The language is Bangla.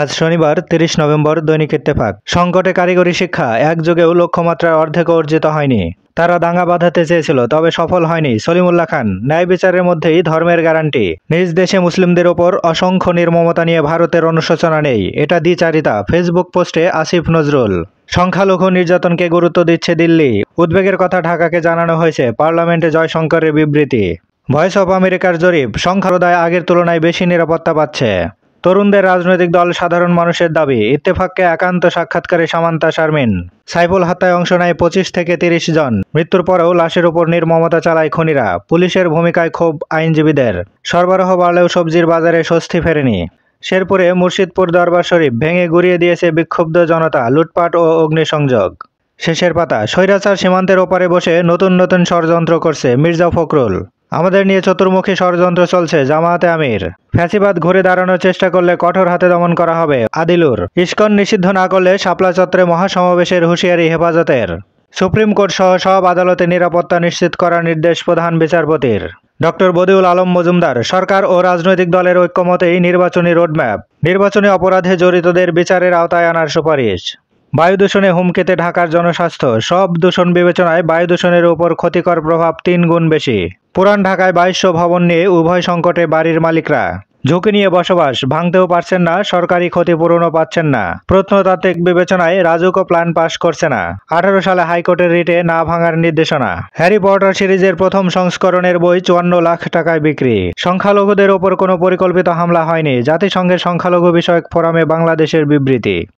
আজ শনিবার ৩০ নভেম্বর। দৈনিক ইত্তেফাক। সংকটে কারিগরি শিক্ষা একযোগেও লক্ষ্যমাত্রার অর্ধেক অর্জিত হয়নি। তারা দাঙ্গা বাঁধাতে চেয়েছিল, তবে সফল হয়নি। সলিমুল্লাহ খান। ন্যায় বিচারের মধ্যেই ধর্মের গ্যারান্টি। নিজ দেশে মুসলিমদের ওপর অসংখ্য নির্মমতা নিয়ে ভারতের অনুশোচনা নেই, এটা দ্বিচারিতা। ফেসবুক পোস্টে আসিফ নজরুল। সংখ্যালঘু নির্যাতনকে গুরুত্ব দিচ্ছে দিল্লি। উদ্বেগের কথা ঢাকাকে জানানো হয়েছে। পার্লামেন্টে জয়শঙ্করের বিবৃতি। ভয়েস অব আমেরিকার জরিপ, সংখ্যালঘুদায় আগের তুলনায় বেশি নিরাপত্তা পাচ্ছে। তরুণদের রাজনৈতিক দল সাধারণ মানুষের দাবি। ইত্তেফাককে একান্ত সাক্ষাৎকারে সামান্তা শারমিন। সাইফুল হত্যায় অংশ নেয় 25 থেকে 30 জন। মৃত্যুর পরেও লাশের উপর নির্মমতা চালায় খুনিরা। পুলিশের ভূমিকায় ক্ষোভ আইনজীবীদের। সরবরাহ বাড়লেও সবজির বাজারে স্বস্তি ফেরেনি। শেরপুরে মুর্শিদপুর দরবার শরীফ ভেঙে গুঁড়িয়ে দিয়েছে বিক্ষুব্ধ জনতা। লুটপাট ও অগ্নিসংযোগ। শেষের পাতা। স্বৈরাচার সীমান্তের ওপারে বসে নতুন নতুন ষড়যন্ত্র করছে মির্জা ফখরুল। আমাদের নিয়ে চতুর্মুখী ষড়যন্ত্র চলছে জামায়াতে আমির। ফ্যাসিবাদ ঘুরে দাঁড়ানোর চেষ্টা করলে কঠোর হাতে দমন করা হবে আদিলুর। ইসকন নিষিদ্ধ না করলে শাপলা চত্বরে মহাসমাবেশের হুঁশিয়ারি হেফাজতের। সুপ্রিম কোর্ট সহ সব আদালতে নিরাপত্তা নিশ্চিত করার নির্দেশ প্রধান বিচারপতির। ডক্টর বদিউল আলম মজুমদার। সরকার ও রাজনৈতিক দলের ঐক্যমতেই নির্বাচনী রোডম্যাপ। নির্বাচনী অপরাধে জড়িতদের বিচারের আওতায় আনার সুপারিশ। বায়ু দূষণে হুমকিতে ঢাকার জনস্বাস্থ্য। সব দূষণ বিবেচনায় বায়ু দূষণের উপর ক্ষতিকর প্রভাব 3 গুণ বেশি। পুরান ঢাকায় 2200 ভবন নিয়ে উভয় সংকটে বাড়ির মালিকরা। ঝুঁকি নিয়ে বসবাস, ভাঙতেও পারছেন না, সরকারি ক্ষতিপূরণও পাচ্ছেন না। প্রত্নতাত্ত্বিক বিবেচনায় রাজুকও প্ল্যান পাস করছে না। 18 সালে হাইকোর্টের রিটে না ভাঙার নির্দেশনা। হ্যারি পটার সিরিজের প্রথম সংস্করণের বই 54 লাখ টাকায় বিক্রি। সংখ্যালঘুদের ওপর কোনো পরিকল্পিত হামলা হয়নি। জাতিসংঘের সংখ্যালঘু বিষয়ক ফোরামে বাংলাদেশের বিবৃতি।